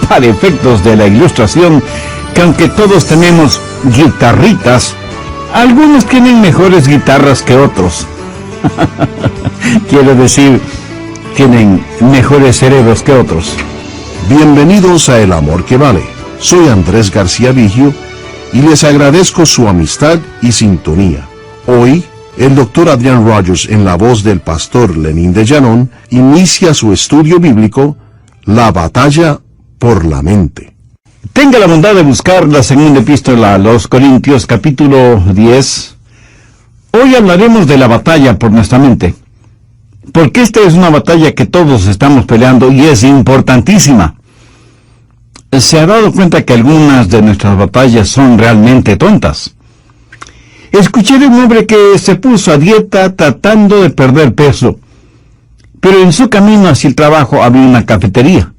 para efectos de la ilustración que aunque todos tenemos guitarritas, algunos tienen mejores guitarras que otros. Quiero decir, tienen mejores cerebros que otros. Bienvenidos a El Amor que Vale. Soy Andrés García Vigio y les agradezco su amistad y sintonía. Hoy, el Dr. Adrian Rogers, en la voz del pastor Lenín de Llanón, inicia su estudio bíblico, La batalla por la mente. Tenga la bondad de buscar la segunda epístola a los Corintios, capítulo 10. Hoy hablaremos de la batalla por nuestra mente, porque esta es una batalla que todos estamos peleando y es importantísima. ¿Se ha dado cuenta que algunas de nuestras batallas son realmente tontas? Escuché de un hombre que se puso a dieta tratando de perder peso, pero en su camino hacia el trabajo había una cafetería,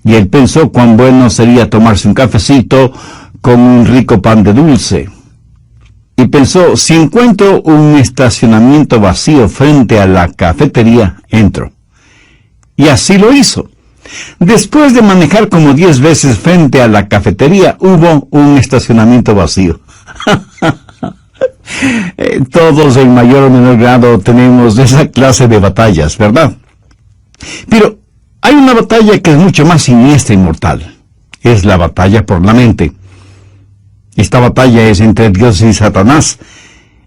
y él pensó cuán bueno sería tomarse un cafecito con un rico pan de dulce. Y pensó, si encuentro un estacionamiento vacío frente a la cafetería, entro. Y así lo hizo. Después de manejar como 10 veces frente a la cafetería, hubo un estacionamiento vacío. Todos en mayor o menor grado tenemos esa clase de batallas, ¿verdad? Pero hay una batalla que es mucho más siniestra y mortal. Es la batalla por la mente. Esta batalla es entre Dios y Satanás.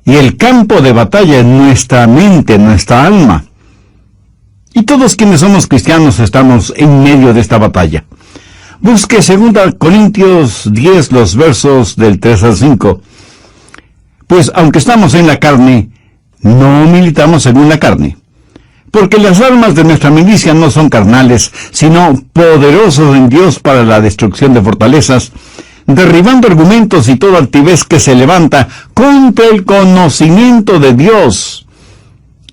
Y el campo de batalla es nuestra mente, nuestra alma. Y todos quienes somos cristianos estamos en medio de esta batalla. Busque 2 Corintios 10, los versos del 3 al 5. Pues aunque estamos en la carne, no militamos según la carne. Porque las armas de nuestra milicia no son carnales, sino poderosos en Dios para la destrucción de fortalezas, derribando argumentos y toda altivez que se levanta contra el conocimiento de Dios,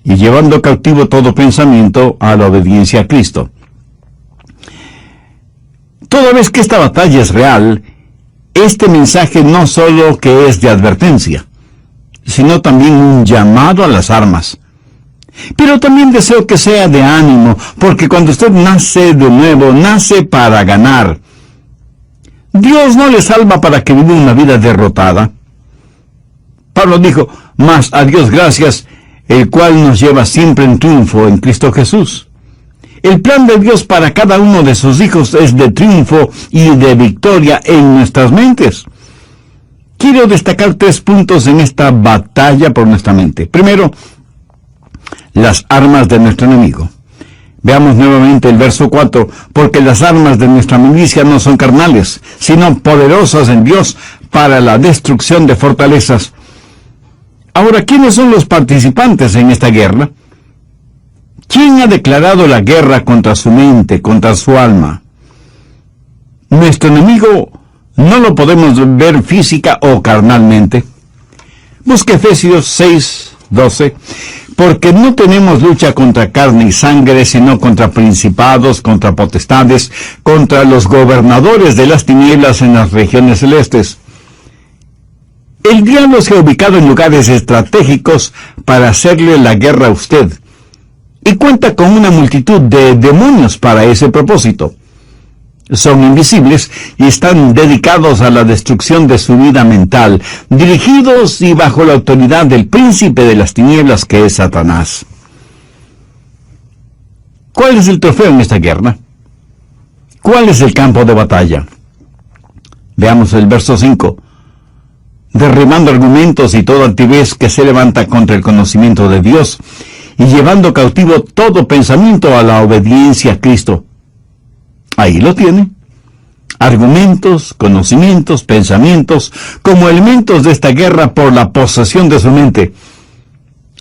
y llevando cautivo todo pensamiento a la obediencia a Cristo. Toda vez que esta batalla es real, este mensaje no solo que es de advertencia, sino también un llamado a las armas. Pero también deseo que sea de ánimo, porque cuando usted nace de nuevo, nace para ganar. Dios no le salva para que viva una vida derrotada. Pablo dijo, mas a Dios gracias, el cual nos lleva siempre en triunfo en Cristo Jesús. El plan de Dios para cada uno de sus hijos es de triunfo y de victoria en nuestras mentes. Quiero destacar 3 puntos en esta batalla por nuestra mente. Primero, las armas de nuestro enemigo. Veamos nuevamente el verso 4. Porque las armas de nuestra milicia no son carnales, sino poderosas en Dios para la destrucción de fortalezas. Ahora, ¿quiénes son los participantes en esta guerra? ¿Quién ha declarado la guerra contra su mente, contra su alma? Nuestro enemigo no lo podemos ver física o carnalmente. Busque Efesios 6:12. Porque no tenemos lucha contra carne y sangre, sino contra principados, contra potestades, contra los gobernadores de las tinieblas en las regiones celestes. El diablo se ha ubicado en lugares estratégicos para hacerle la guerra a usted, y cuenta con una multitud de demonios para ese propósito. Son invisibles y están dedicados a la destrucción de su vida mental, dirigidos y bajo la autoridad del príncipe de las tinieblas que es Satanás. ¿Cuál es el trofeo en esta guerra? ¿Cuál es el campo de batalla? Veamos el verso 5. Derribando argumentos y toda altivez que se levanta contra el conocimiento de Dios, y llevando cautivo todo pensamiento a la obediencia a Cristo. Ahí lo tiene. Argumentos, conocimientos, pensamientos, como elementos de esta guerra por la posesión de su mente.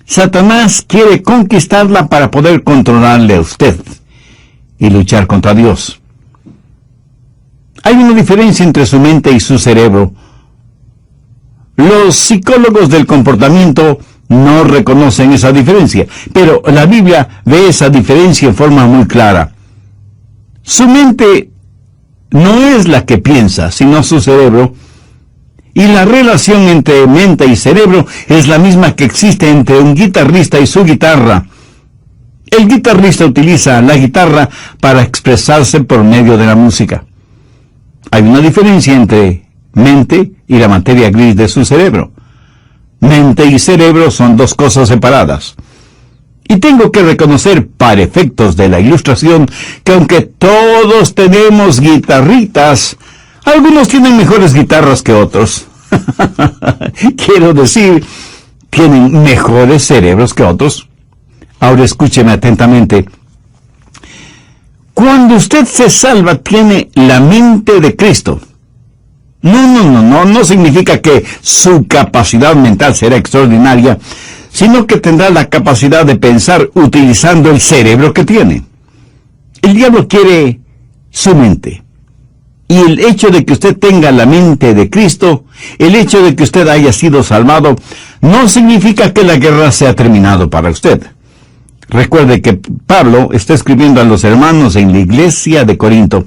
Satanás quiere conquistarla para poder controlarle a usted y luchar contra Dios. Hay una diferencia entre su mente y su cerebro. Los psicólogos del comportamiento no reconocen esa diferencia, pero la Biblia ve esa diferencia en forma muy clara. Su mente no es la que piensa, sino su cerebro, y la relación entre mente y cerebro es la misma que existe entre un guitarrista y su guitarra. El guitarrista utiliza la guitarra para expresarse por medio de la música. Hay una diferencia entre mente y la materia gris de su cerebro. Mente y cerebro son dos cosas separadas. Y tengo que reconocer, para efectos de la ilustración, que aunque todos tenemos guitarritas, algunos tienen mejores guitarras que otros. Quiero decir, tienen mejores cerebros que otros. Ahora escúcheme atentamente. Cuando usted se salva, tiene la mente de Cristo. No significa que su capacidad mental será extraordinaria, sino que tendrá la capacidad de pensar utilizando el cerebro que tiene. El diablo quiere su mente. Y el hecho de que usted tenga la mente de Cristo, el hecho de que usted haya sido salvado, no significa que la guerra se ha terminado para usted. Recuerde que Pablo está escribiendo a los hermanos en la iglesia de Corinto.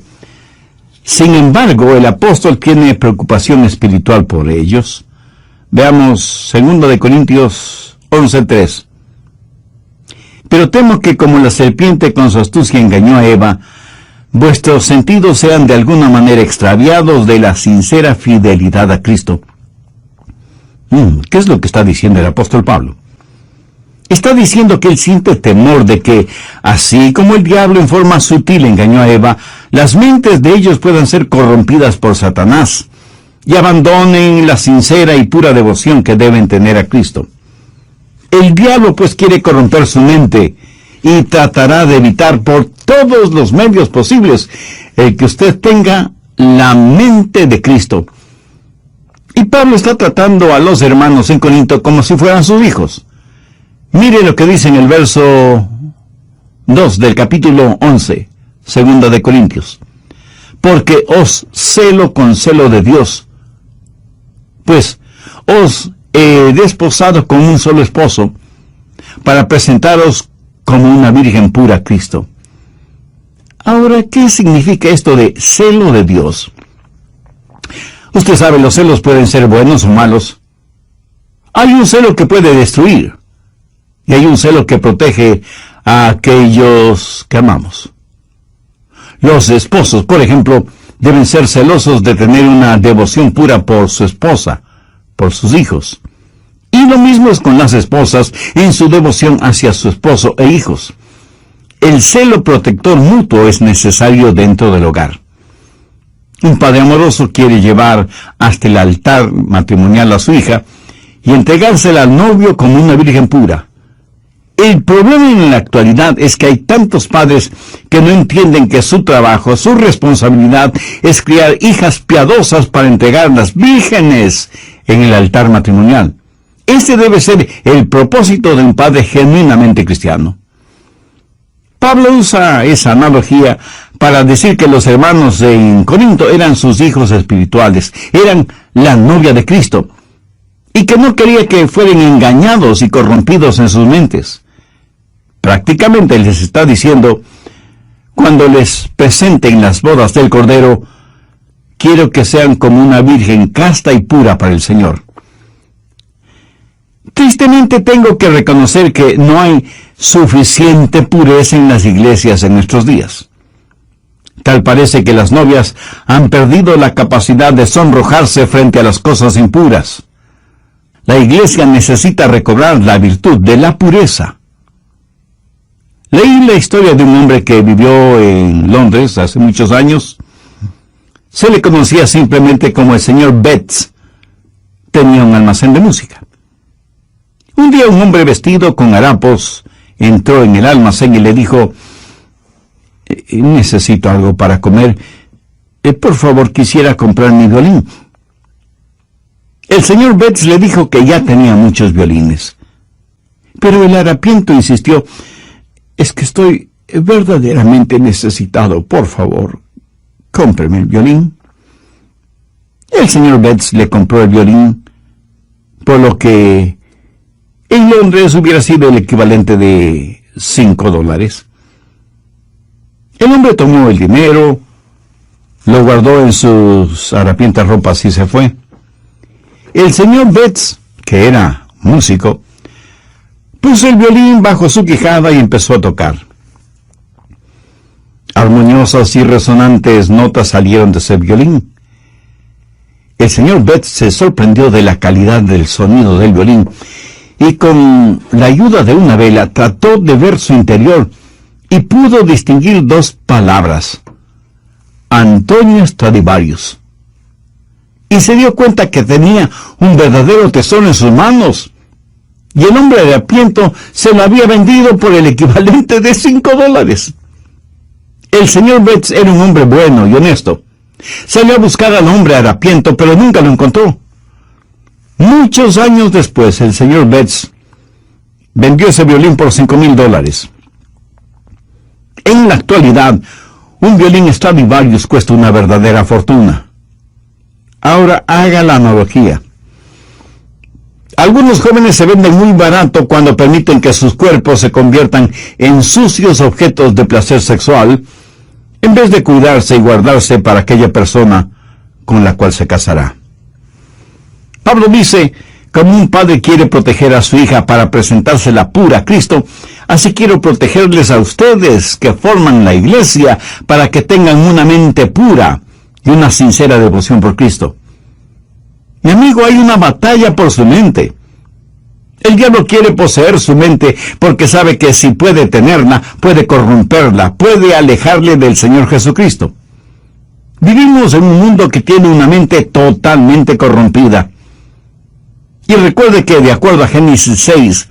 Sin embargo, el apóstol tiene preocupación espiritual por ellos. Veamos 2 de Corintios 11:3. Pero temo que como la serpiente con su astucia engañó a Eva, vuestros sentidos sean de alguna manera extraviados de la sincera fidelidad a Cristo. ¿Qué es lo que está diciendo el apóstol Pablo? Está diciendo que él siente temor de que, así como el diablo en forma sutil engañó a Eva, las mentes de ellos puedan ser corrompidas por Satanás y abandonen la sincera y pura devoción que deben tener a Cristo. El diablo pues quiere corromper su mente y tratará de evitar por todos los medios posibles el que usted tenga la mente de Cristo. Y Pablo está tratando a los hermanos en Corinto como si fueran sus hijos. Mire lo que dice en el verso 2 del capítulo 11, 2 de Corintios. Porque os celo con celo de Dios, pues os he desposado con un solo esposo, para presentaros como una virgen pura a Cristo. Ahora, ¿qué significa esto de celo de Dios? Usted sabe, los celos pueden ser buenos o malos. Hay un celo que puede destruir, y hay un celo que protege a aquellos que amamos. Los esposos, por ejemplo, deben ser celosos de tener una devoción pura por su esposa, por sus hijos. Y lo mismo es con las esposas en su devoción hacia su esposo e hijos. El celo protector mutuo es necesario dentro del hogar. Un padre amoroso quiere llevar hasta el altar matrimonial a su hija y entregársela al novio como una virgen pura. El problema en la actualidad es que hay tantos padres que no entienden que su trabajo, su responsabilidad es criar hijas piadosas para entregarlas vírgenes en el altar matrimonial. Ese debe ser el propósito de un padre genuinamente cristiano. Pablo usa esa analogía para decir que los hermanos en Corinto eran sus hijos espirituales, eran la novia de Cristo, y que no quería que fueran engañados y corrompidos en sus mentes. Prácticamente les está diciendo, cuando les presenten las bodas del Cordero, quiero que sean como una virgen casta y pura para el Señor. Tristemente tengo que reconocer que no hay suficiente pureza en las iglesias en nuestros días. Tal parece que las novias han perdido la capacidad de sonrojarse frente a las cosas impuras. La iglesia necesita recobrar la virtud de la pureza. Leí la historia de un hombre que vivió en Londres hace muchos años. Se le conocía simplemente como el señor Betts. Tenía un almacén de música. Un día un hombre vestido con harapos entró en el almacén y le dijo, necesito algo para comer. Por favor, quisiera comprar mi violín. El señor Betts le dijo que ya tenía muchos violines. Pero el harapiento insistió, es que estoy verdaderamente necesitado. Por favor, cómpreme el violín. El señor Betts le compró el violín, por lo que en Londres hubiera sido el equivalente de $5. El hombre tomó el dinero, lo guardó en sus harapientas ropas y se fue. El señor Betts, que era músico, puso el violín bajo su quijada y empezó a tocar. Armoniosas y resonantes notas salieron de ese violín. El señor Betts se sorprendió de la calidad del sonido del violín y con la ayuda de una vela trató de ver su interior y pudo distinguir dos palabras: Antonio Stradivarius. Y se dio cuenta que tenía un verdadero tesoro en sus manos. Y el hombre de Harapiento se lo había vendido por el equivalente de $5. El señor Betts era un hombre bueno y honesto. Salió a buscar al hombre harapiento, pero nunca lo encontró. Muchos años después, el señor Betts vendió ese violín por $5,000. En la actualidad, un violín Stradivarius cuesta una verdadera fortuna. Ahora haga la analogía. Algunos jóvenes se venden muy barato cuando permiten que sus cuerpos se conviertan en sucios objetos de placer sexual, en vez de cuidarse y guardarse para aquella persona con la cual se casará. Pablo dice, como un padre quiere proteger a su hija para presentársela pura a Cristo, así quiero protegerles a ustedes que forman la iglesia para que tengan una mente pura y una sincera devoción por Cristo. Mi amigo, hay una batalla por su mente. El diablo quiere poseer su mente porque sabe que si puede tenerla, puede corromperla, puede alejarle del Señor Jesucristo. Vivimos en un mundo que tiene una mente totalmente corrompida. Y recuerde que, de acuerdo a Génesis 6,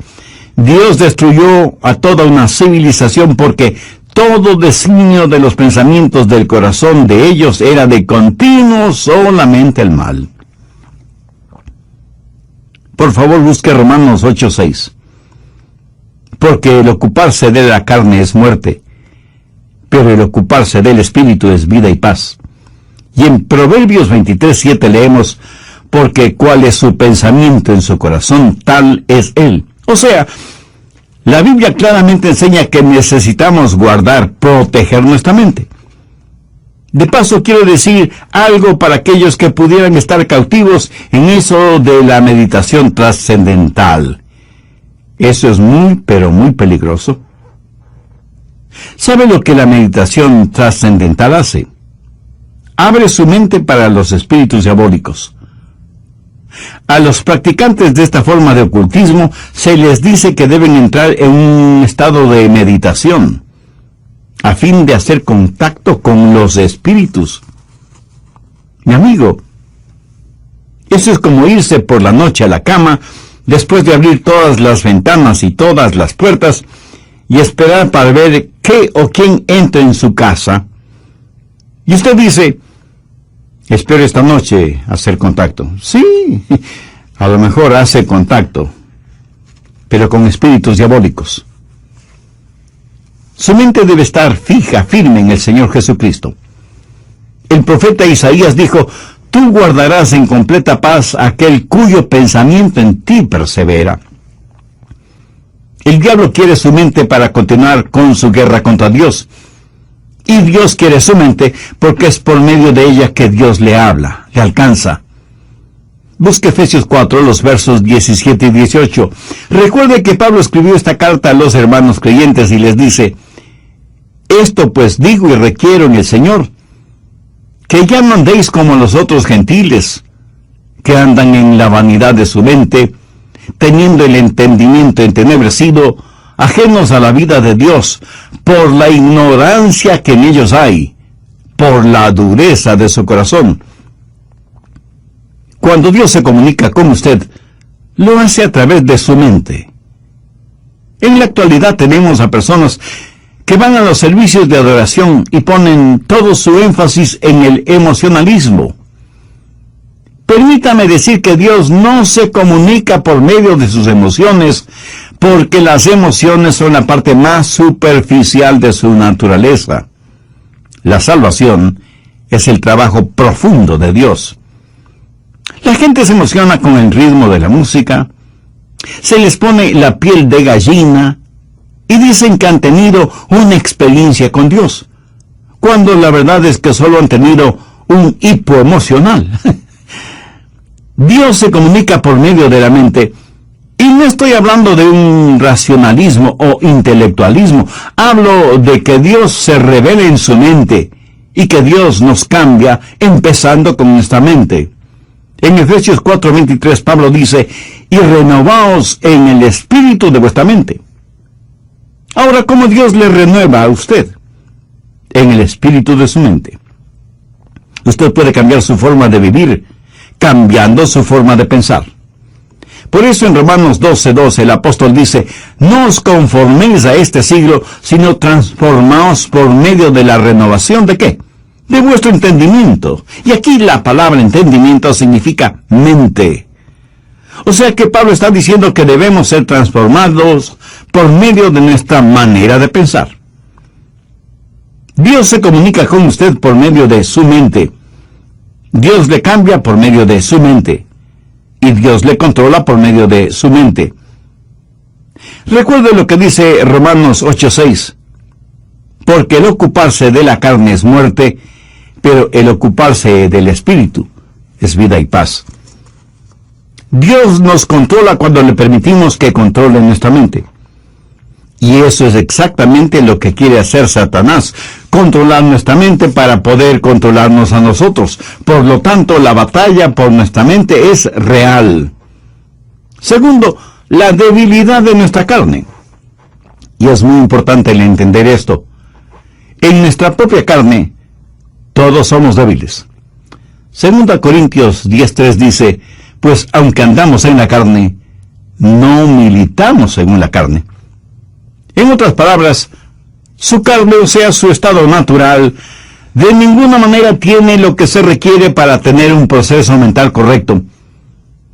Dios destruyó a toda una civilización porque todo designio de los pensamientos del corazón de ellos era de continuo solamente el mal. Por favor, busque Romanos 8:6. Porque el ocuparse de la carne es muerte, pero el ocuparse del Espíritu es vida y paz. Y en Proverbios 23:7 leemos, porque cuál es su pensamiento en su corazón, tal es él. O sea, la Biblia claramente enseña que necesitamos guardar, proteger nuestra mente. De paso, quiero decir algo para aquellos que pudieran estar cautivos en eso de la meditación trascendental. Eso es muy, pero muy peligroso. ¿Sabe lo que la meditación trascendental hace? Abre su mente para los espíritus diabólicos. A los practicantes de esta forma de ocultismo se les dice que deben entrar en un estado de meditación, a fin de hacer contacto con los espíritus. Mi amigo, eso es como irse por la noche a la cama, después de abrir todas las ventanas y todas las puertas, y esperar para ver qué o quién entra en su casa. Y usted dice, espero esta noche hacer contacto. Sí, a lo mejor hace contacto, pero con espíritus diabólicos. Su mente debe estar fija, firme en el Señor Jesucristo. El profeta Isaías dijo, tú guardarás en completa paz aquel cuyo pensamiento en ti persevera. El diablo quiere su mente para continuar con su guerra contra Dios. Y Dios quiere su mente porque es por medio de ella que Dios le habla, le alcanza. Busque Efesios 4, los versos 17 y 18. Recuerde que Pablo escribió esta carta a los hermanos creyentes y les dice, esto pues digo y requiero en el Señor, que ya no andéis como los otros gentiles, que andan en la vanidad de su mente, teniendo el entendimiento entenebrecido, ajenos a la vida de Dios, por la ignorancia que en ellos hay, por la dureza de su corazón. Cuando Dios se comunica con usted, lo hace a través de su mente. En la actualidad tenemos a personas que van a los servicios de adoración y ponen todo su énfasis en el emocionalismo. Permítame decir que Dios no se comunica por medio de sus emociones, porque las emociones son la parte más superficial de su naturaleza. La salvación es el trabajo profundo de Dios. La gente se emociona con el ritmo de la música, se les pone la piel de gallina y dicen que han tenido una experiencia con Dios, cuando la verdad es que solo han tenido un hipo emocional. Dios se comunica por medio de la mente, y no estoy hablando de un racionalismo o intelectualismo, hablo de que Dios se revela en su mente, y que Dios nos cambia empezando con nuestra mente. En Efesios 4:23 Pablo dice, y renovaos en el espíritu de vuestra mente. Ahora, ¿cómo Dios le renueva a usted? En el espíritu de su mente. Usted puede cambiar su forma de vivir, cambiando su forma de pensar. Por eso en Romanos 12:12 el apóstol dice, no os conforméis a este siglo, sino transformaos por medio de la renovación ¿de qué? De vuestro entendimiento. Y aquí la palabra entendimiento significa mente. O sea que Pablo está diciendo que debemos ser transformados por medio de nuestra manera de pensar. Dios se comunica con usted por medio de su mente. Dios le cambia por medio de su mente. Y Dios le controla por medio de su mente. Recuerde lo que dice Romanos 8:6. Porque el ocuparse de la carne es muerte, pero el ocuparse del espíritu es vida y paz. Dios nos controla cuando le permitimos que controle nuestra mente. Y eso es exactamente lo que quiere hacer Satanás, controlar nuestra mente para poder controlarnos a nosotros. Por lo tanto, la batalla por nuestra mente es real. Segundo, la debilidad de nuestra carne. Y es muy importante el entender esto. En nuestra propia carne, todos somos débiles. 2 Corintios 10:3 dice, pues aunque andamos en la carne, no militamos según la carne. En otras palabras, su carne, o sea, su estado natural, de ninguna manera tiene lo que se requiere para tener un proceso mental correcto.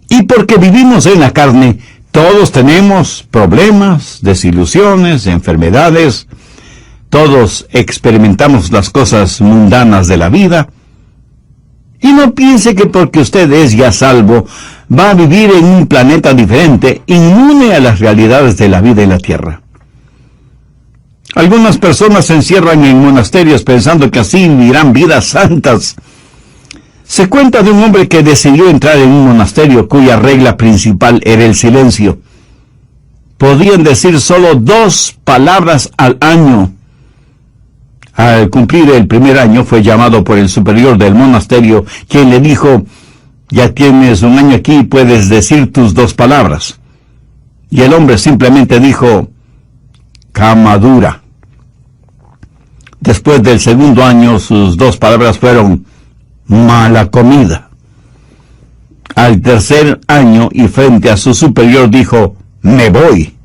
Y porque vivimos en la carne, todos tenemos problemas, desilusiones, enfermedades, todos experimentamos las cosas mundanas de la vida. Y no piense que porque usted es ya salvo, va a vivir en un planeta diferente, inmune a las realidades de la vida en la tierra. Algunas personas se encierran en monasterios pensando que así vivirán vidas santas. Se cuenta de un hombre que decidió entrar en un monasterio cuya regla principal era el silencio. Podían decir solo 2 palabras al año. Al cumplir el primer año fue llamado por el superior del monasterio, quien le dijo, ya tienes un año aquí y puedes decir tus 2 palabras. Y el hombre simplemente dijo, cama dura. Después del segundo año, sus 2 palabras fueron, mala comida. Al tercer año, y frente a su superior, dijo, me voy.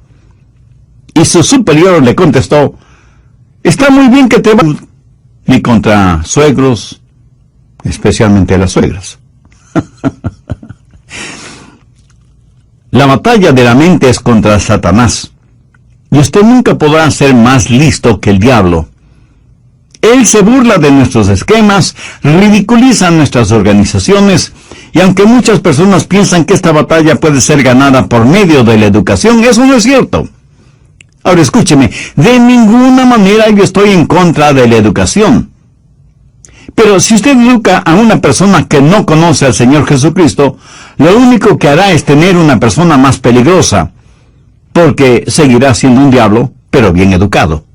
Y su superior le contestó, está muy bien que te vayas. Ni contra suegros, especialmente las suegras. La batalla de la mente es contra Satanás. Y usted nunca podrá ser más listo que el diablo. Él se burla de nuestros esquemas, ridiculiza nuestras organizaciones, y aunque muchas personas piensan que esta batalla puede ser ganada por medio de la educación, eso no es cierto. Ahora escúcheme, de ninguna manera yo estoy en contra de la educación. Pero si usted educa a una persona que no conoce al Señor Jesucristo, lo único que hará es tener una persona más peligrosa, porque seguirá siendo un diablo, pero bien educado.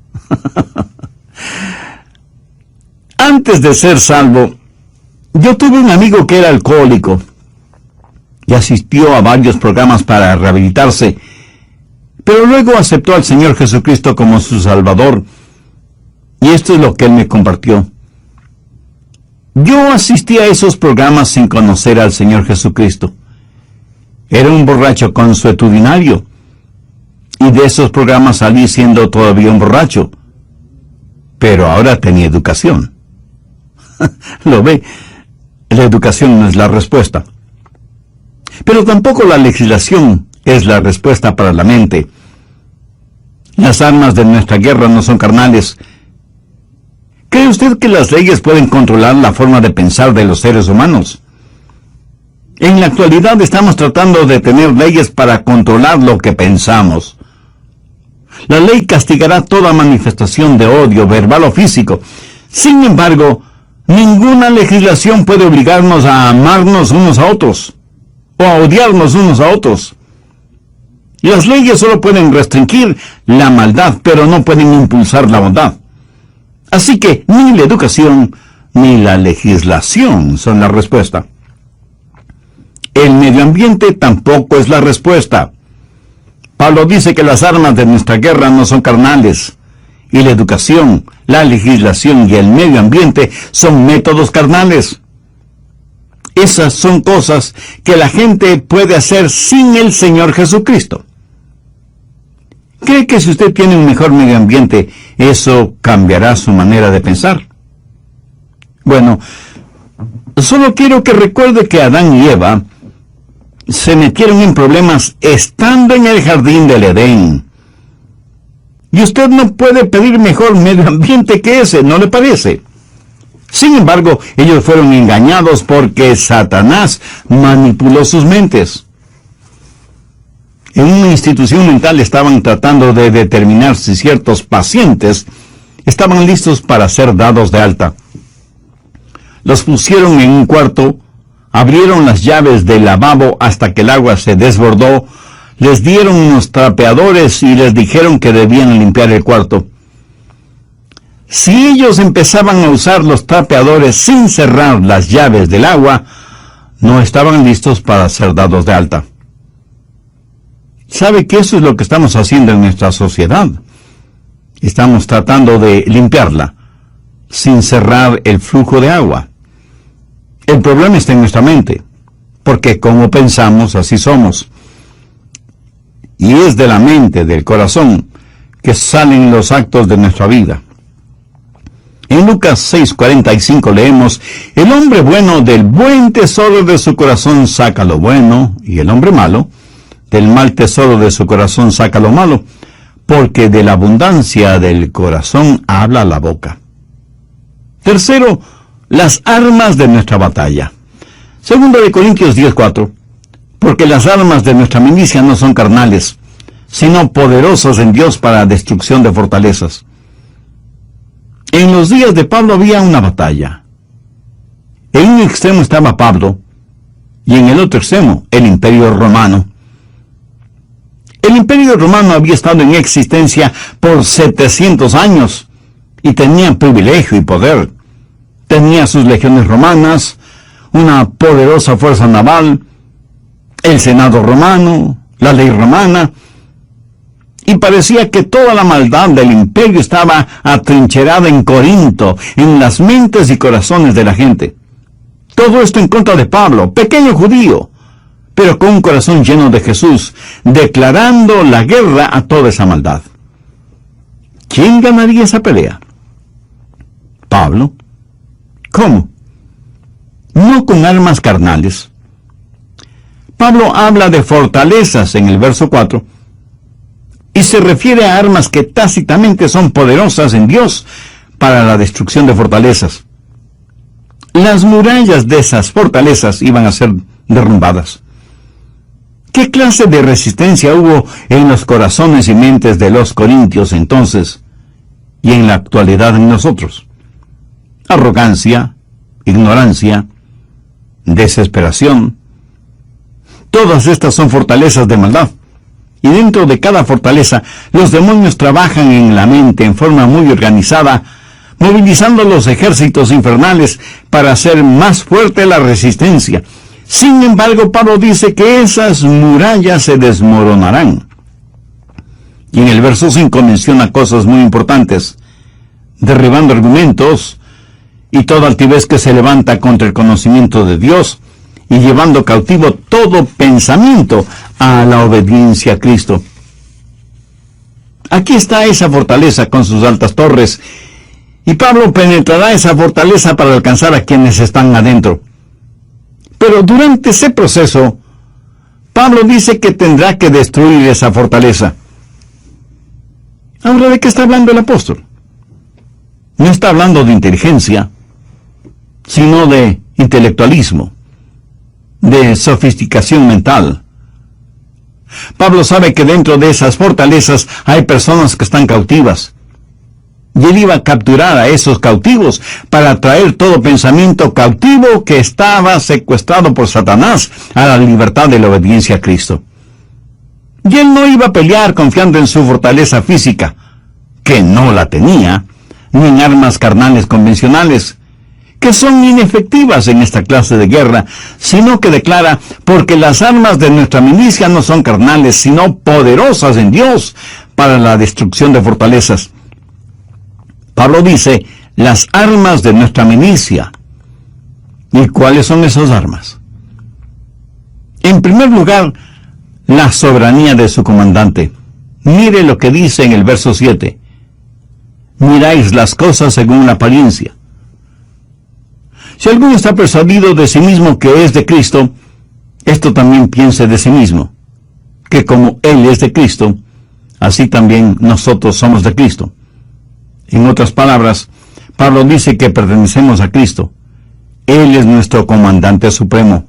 Antes de ser salvo, yo tuve un amigo que era alcohólico y asistió a varios programas para rehabilitarse, pero luego aceptó al Señor Jesucristo como su Salvador, y esto es lo que él me compartió. Yo asistí a esos programas sin conocer al Señor Jesucristo. Era un borracho consuetudinario, y de esos programas salí siendo todavía un borracho, pero ahora tenía educación. Lo ve, la educación no es la respuesta. Pero tampoco la legislación es la respuesta para la mente. Las armas de nuestra guerra no son carnales. ¿Cree usted que las leyes pueden controlar la forma de pensar de los seres humanos? En la actualidad estamos tratando de tener leyes para controlar lo que pensamos. La ley castigará toda manifestación de odio, verbal o físico. Sin embargo, ninguna legislación puede obligarnos a amarnos unos a otros, o a odiarnos unos a otros. Las leyes solo pueden restringir la maldad, pero no pueden impulsar la bondad. Así que ni la educación ni la legislación son la respuesta. El medio ambiente tampoco es la respuesta. Pablo dice que las armas de nuestra guerra no son carnales, y la educación, la legislación y el medio ambiente son métodos carnales. Esas son cosas que la gente puede hacer sin el Señor Jesucristo. ¿Cree que si usted tiene un mejor medio ambiente, eso cambiará su manera de pensar? Bueno, solo quiero que recuerde que Adán y Eva se metieron en problemas estando en el jardín del Edén. Y usted no puede pedir mejor medio ambiente que ese, ¿no le parece? Sin embargo, ellos fueron engañados porque Satanás manipuló sus mentes. En una institución mental estaban tratando de determinar si ciertos pacientes estaban listos para ser dados de alta. Los pusieron en un cuarto, abrieron las llaves del lavabo hasta que el agua se desbordó, les dieron unos trapeadores y les dijeron que debían limpiar el cuarto. Si ellos empezaban a usar los trapeadores sin cerrar las llaves del agua, no estaban listos para ser dados de alta. ¿Sabe que eso es lo que estamos haciendo en nuestra sociedad? Estamos tratando de limpiarla, sin cerrar el flujo de agua. El problema está en nuestra mente, porque como pensamos, así somos. Y es de la mente, del corazón, que salen los actos de nuestra vida. En Lucas 6:45 leemos: el hombre bueno del buen tesoro de su corazón saca lo bueno, y el hombre malo del mal tesoro de su corazón saca lo malo, porque de la abundancia del corazón habla la boca. Tercero, las armas de nuestra batalla. Segundo de Corintios 10:4, porque las armas de nuestra milicia no son carnales, sino poderosas en Dios para destrucción de fortalezas. En los días de Pablo había una batalla. En un extremo estaba Pablo, y en el otro extremo, el Imperio Romano. El Imperio Romano había estado en existencia por 700 años, y tenía privilegio y poder. Tenía sus legiones romanas, una poderosa fuerza naval, el Senado romano, la ley romana, y parecía que toda la maldad del imperio estaba atrincherada en Corinto, en las mentes y corazones de la gente. Todo esto en contra de Pablo, pequeño judío, pero con un corazón lleno de Jesús, declarando la guerra a toda esa maldad. ¿Quién ganaría esa pelea? Pablo. ¿Cómo? No con armas carnales. Pablo habla de fortalezas en el verso 4, y se refiere a armas que tácitamente son poderosas en Dios para la destrucción de fortalezas. Las murallas de esas fortalezas iban a ser derrumbadas. ¿Qué clase de resistencia hubo en los corazones y mentes de los corintios entonces y en la actualidad en nosotros? Arrogancia, ignorancia, desesperación. Todas estas son fortalezas de maldad. Y dentro de cada fortaleza, los demonios trabajan en la mente en forma muy organizada, movilizando los ejércitos infernales para hacer más fuerte la resistencia. Sin embargo, Pablo dice que esas murallas se desmoronarán. Y en el verso 5 menciona cosas muy importantes: derribando argumentos y toda altivez que se levanta contra el conocimiento de Dios, y llevando cautivo todo pensamiento a la obediencia a Cristo. Aquí está esa fortaleza con sus altas torres, y Pablo penetrará esa fortaleza para alcanzar a quienes están adentro. Pero durante ese proceso, Pablo dice que tendrá que destruir esa fortaleza. Ahora, ¿de qué está hablando el apóstol? No está hablando de inteligencia, sino de intelectualismo, de sofisticación mental. Pablo sabe que dentro de esas fortalezas hay personas que están cautivas, y él iba a capturar a esos cautivos para traer todo pensamiento cautivo que estaba secuestrado por Satanás a la libertad de la obediencia a Cristo. Y él no iba a pelear confiando en su fortaleza física, que no la tenía, ni en armas carnales convencionales, que son inefectivas en esta clase de guerra, sino que declara, porque las armas de nuestra milicia no son carnales, sino poderosas en Dios para la destrucción de fortalezas. Pablo dice, las armas de nuestra milicia. ¿Y cuáles son esas armas? En primer lugar, la soberanía de su comandante. Mire lo que dice en el verso 7. Miráis las cosas según la apariencia. Si alguno está persuadido de sí mismo que es de Cristo, esto también piense de sí mismo, que como Él es de Cristo, así también nosotros somos de Cristo. En otras palabras, Pablo dice que pertenecemos a Cristo. Él es nuestro comandante supremo.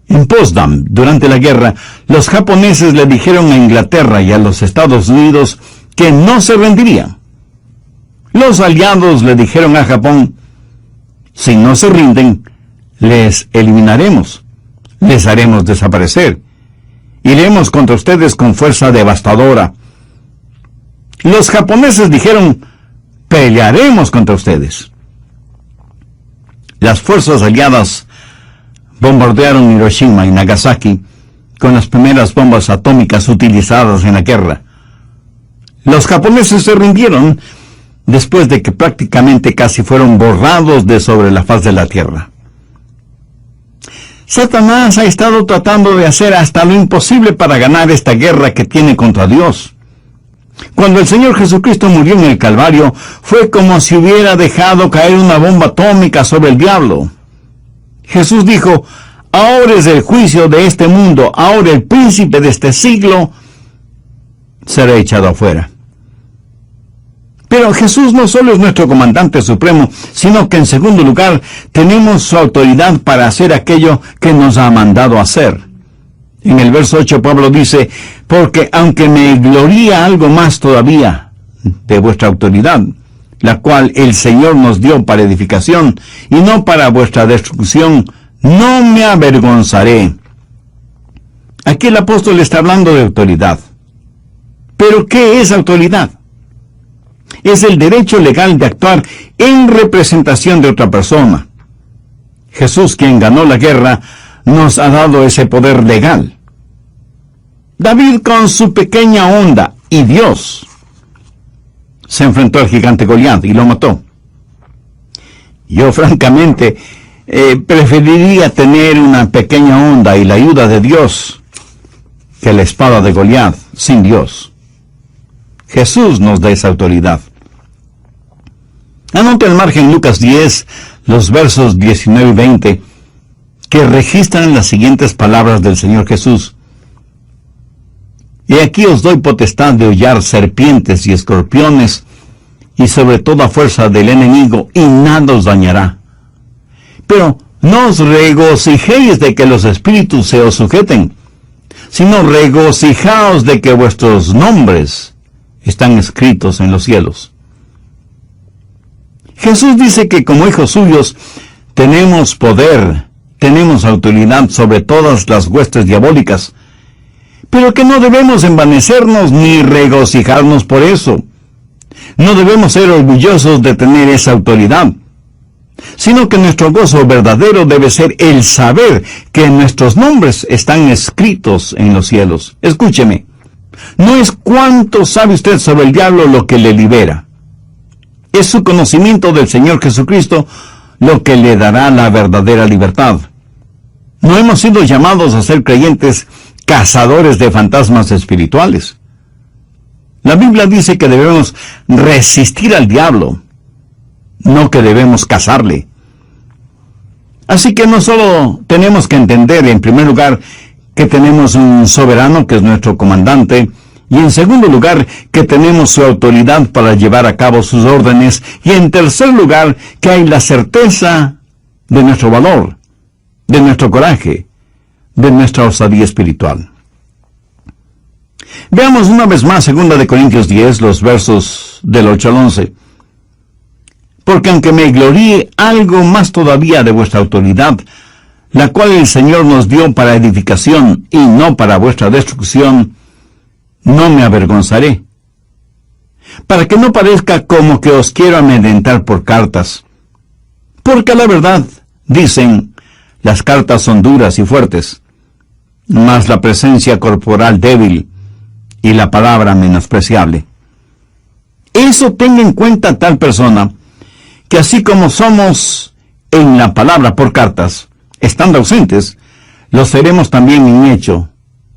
En Potsdam, durante la guerra, los japoneses le dijeron a Inglaterra y a los Estados Unidos que no se rendirían. Los aliados le dijeron a Japón, si no se rinden, les eliminaremos, les haremos desaparecer, iremos contra ustedes con fuerza devastadora. Los japoneses dijeron, pelearemos contra ustedes. Las fuerzas aliadas bombardearon Hiroshima y Nagasaki con las primeras bombas atómicas utilizadas en la guerra. Los japoneses se rindieron después de que prácticamente casi fueron borrados de sobre la faz de la tierra. Satanás ha estado tratando de hacer hasta lo imposible para ganar esta guerra que tiene contra Dios. Cuando el Señor Jesucristo murió en el Calvario, fue como si hubiera dejado caer una bomba atómica sobre el diablo. Jesús dijo, ahora es el juicio de este mundo, ahora el príncipe de este siglo será echado afuera. Pero Jesús no solo es nuestro comandante supremo, sino que en segundo lugar tenemos su autoridad para hacer aquello que nos ha mandado hacer. En el verso 8 Pablo dice, porque aunque me gloría algo más todavía de vuestra autoridad, la cual el Señor nos dio para edificación y no para vuestra destrucción, no me avergonzaré. Aquí el apóstol está hablando de autoridad. ¿Pero qué es autoridad? Es el derecho legal de actuar en representación de otra persona. Jesús, quien ganó la guerra, nos ha dado ese poder legal. David con su pequeña onda y Dios se enfrentó al gigante Goliat y lo mató. Yo francamente preferiría tener una pequeña onda y la ayuda de Dios que la espada de Goliat sin Dios. Jesús nos da esa autoridad. Anote al margen Lucas 10, los versos 19 y 20, que registran las siguientes palabras del Señor Jesús. Y aquí os doy potestad de hollar serpientes y escorpiones, y sobre toda fuerza del enemigo, y nada os dañará. Pero no os regocijéis de que los espíritus se os sujeten, sino regocijaos de que vuestros nombres están escritos en los cielos. Jesús dice que como hijos suyos tenemos poder, tenemos autoridad sobre todas las huestes diabólicas, pero que no debemos envanecernos ni regocijarnos por eso. No debemos ser orgullosos de tener esa autoridad, sino que nuestro gozo verdadero debe ser el saber que nuestros nombres están escritos en los cielos. Escúcheme, no es cuánto sabe usted sobre el diablo lo que le libera. Es su conocimiento del Señor Jesucristo lo que le dará la verdadera libertad. No hemos sido llamados a ser creyentes cazadores de fantasmas espirituales. La Biblia dice que debemos resistir al diablo, no que debemos cazarle. Así que no solo tenemos que entender, en primer lugar, que tenemos un soberano que es nuestro comandante, y en segundo lugar, que tenemos su autoridad para llevar a cabo sus órdenes, y en tercer lugar, que hay la certeza de nuestro valor, de nuestro coraje, de nuestra osadía espiritual. Veamos una vez más 2 Corintios 10, los versos del 8 al 11. Porque aunque me gloríe algo más todavía de vuestra autoridad, la cual el Señor nos dio para edificación y no para vuestra destrucción, no me avergonzaré. Para que no parezca como que os quiero amedrentar por cartas, Porque la verdad, dicen, las cartas son duras y fuertes, mas la presencia corporal débil y la palabra menospreciable. Eso tenga en cuenta tal persona, que así como somos en la palabra por cartas, estando ausentes, lo seremos también en hecho,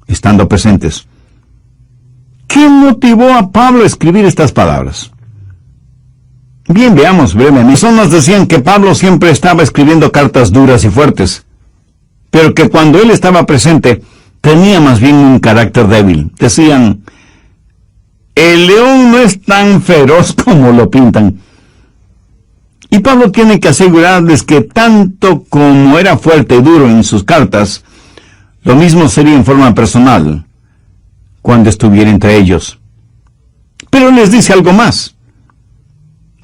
estando presentes. ¿Qué motivó a Pablo a escribir estas palabras? Bien, veamos brevemente. Personas decían que Pablo siempre estaba escribiendo cartas duras y fuertes, pero que cuando él estaba presente, tenía más bien un carácter débil. Decían, el león no es tan feroz como lo pintan. Y Pablo tiene que asegurarles que tanto como era fuerte y duro en sus cartas, lo mismo sería en forma personal, cuando estuviera entre ellos. Pero les dice algo más,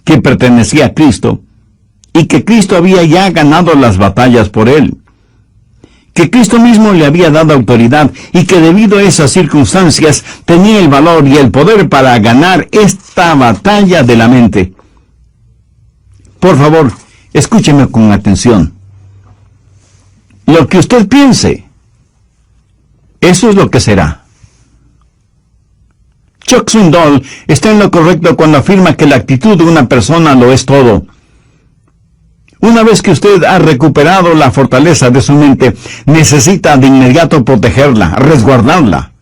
que pertenecía a Cristo, y que Cristo había ya ganado las batallas por él, que Cristo mismo le había dado autoridad, y que debido a esas circunstancias tenía el valor y el poder para ganar esta batalla de la mente. Por favor, escúcheme con atención. Lo que usted piense, eso es lo que será. Chuck Swindoll está en lo correcto cuando afirma que la actitud de una persona lo es todo. Una vez que usted ha recuperado la fortaleza de su mente, necesita de inmediato protegerla, resguardarla.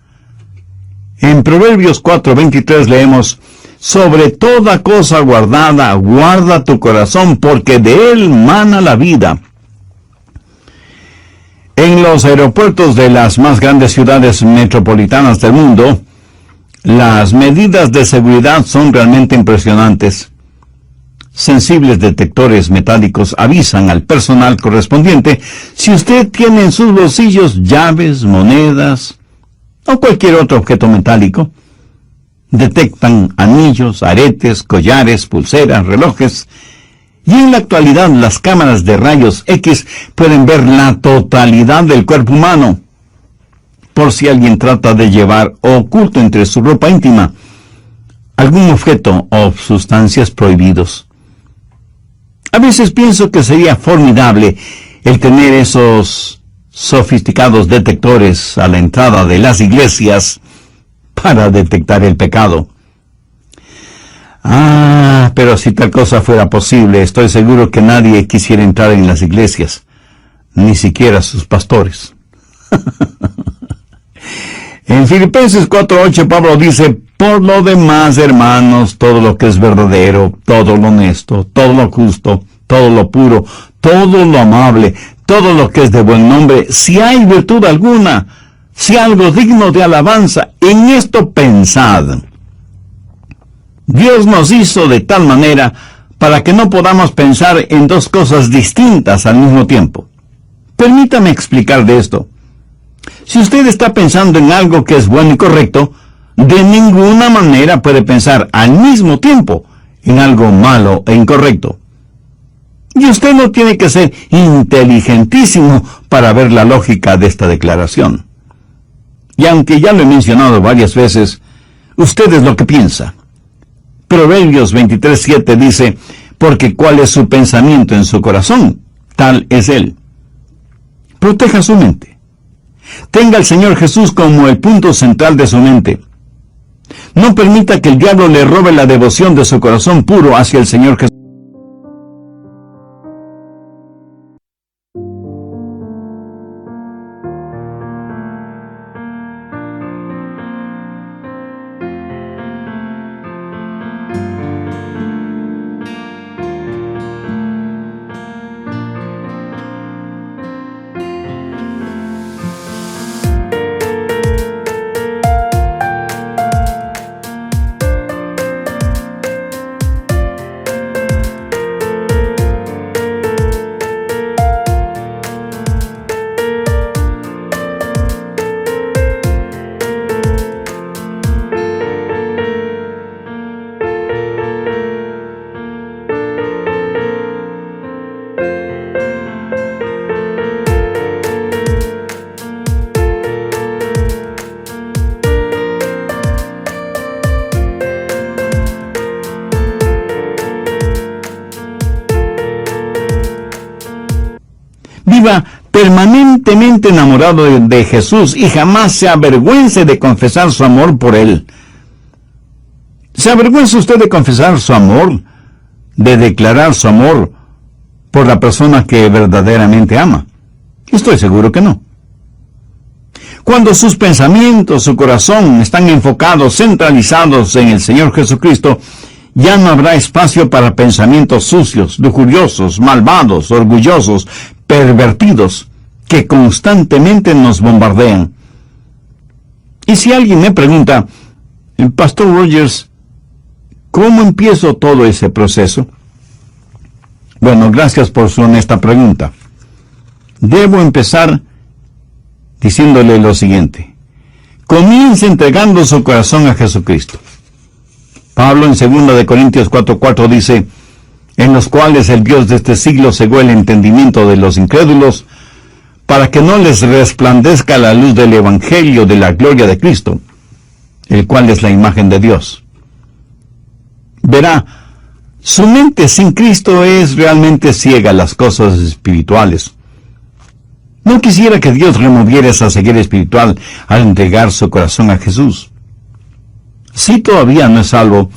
En Proverbios 4:23 leemos, sobre toda cosa guardada, guarda tu corazón, porque de él mana la vida. En los aeropuertos de las más grandes ciudades metropolitanas del mundo, las medidas de seguridad son realmente impresionantes. Sensibles detectores metálicos avisan al personal correspondiente si usted tiene en sus bolsillos llaves, monedas o cualquier otro objeto metálico. Detectan anillos, aretes, collares, pulseras, relojes. Y en la actualidad las cámaras de rayos X pueden ver la totalidad del cuerpo humano, por si alguien trata de llevar oculto entre su ropa íntima algún objeto o sustancias prohibidos. A veces pienso que sería formidable el tener esos sofisticados detectores a la entrada de las iglesias para detectar el pecado. Pero si tal cosa fuera posible, estoy seguro que nadie quisiera entrar en las iglesias, ni siquiera sus pastores. En Filipenses 4:8 Pablo dice, por lo demás, hermanos, todo lo que es verdadero, todo lo honesto, todo lo justo, todo lo puro, todo lo amable, todo lo que es de buen nombre, si hay virtud alguna, si algo digno de alabanza, en esto pensad. Dios nos hizo de tal manera para que no podamos pensar en dos cosas distintas al mismo tiempo. Permítame explicar de esto. Si usted está pensando en algo que es bueno y correcto, de ninguna manera puede pensar al mismo tiempo en algo malo e incorrecto. Y usted no tiene que ser inteligentísimo para ver la lógica de esta declaración. Y aunque ya lo he mencionado varias veces, usted es lo que piensa. Proverbios 23:7 dice, porque cuál es su pensamiento en su corazón, tal es él. Proteja su mente. Tenga al Señor Jesús como el punto central de su mente. No permita que el diablo le robe la devoción de su corazón puro hacia el Señor Jesús. Viva permanentemente enamorado de Jesús y jamás se avergüence de confesar su amor por Él. ¿Se avergüenza usted de confesar su amor, de declarar su amor por la persona que verdaderamente ama? Estoy seguro que no. Cuando sus pensamientos, su corazón están enfocados, centralizados en el Señor Jesucristo, ya no habrá espacio para pensamientos sucios, lujuriosos, malvados, orgullosos, pervertidos, que constantemente nos bombardean. Y si alguien me pregunta, Pastor Rogers, ¿cómo empiezo todo ese proceso? Bueno, gracias por su honesta pregunta. Debo empezar diciéndole lo siguiente. Comience entregando su corazón a Jesucristo. Pablo en 2 Corintios 4:4 dice, en los cuales el Dios de este siglo cegó el entendimiento de los incrédulos, para que no les resplandezca la luz del Evangelio de la gloria de Cristo, el cual es la imagen de Dios. Verá, su mente sin Cristo es realmente ciega a las cosas espirituales. No quisiera que Dios removiera esa ceguera espiritual al entregar su corazón a Jesús. Si todavía no es salvo,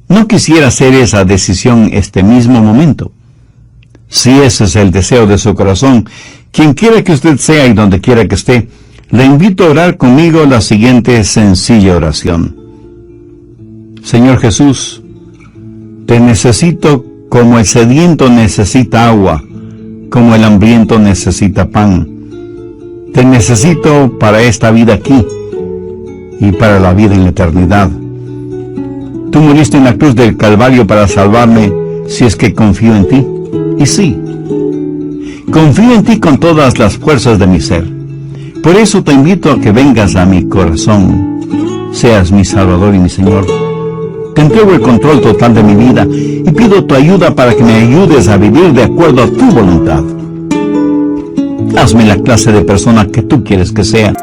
no quisiera hacer esa decisión este mismo momento. Si ese es el deseo de su corazón, quien quiera que usted sea y donde quiera que esté, le invito a orar conmigo la siguiente sencilla oración. Señor Jesús, te necesito como el sediento necesita agua, como el hambriento necesita pan. Te necesito para esta vida aquí y para la vida en la eternidad. Tú muriste en la cruz del Calvario para salvarme si es que confío en ti. Y sí, confío en ti con todas las fuerzas de mi ser. Por eso te invito a que vengas a mi corazón, seas mi Salvador y mi Señor. Te entrego el control total de mi vida y pido tu ayuda para que me ayudes a vivir de acuerdo a tu voluntad. Hazme la clase de persona que tú quieres que sea.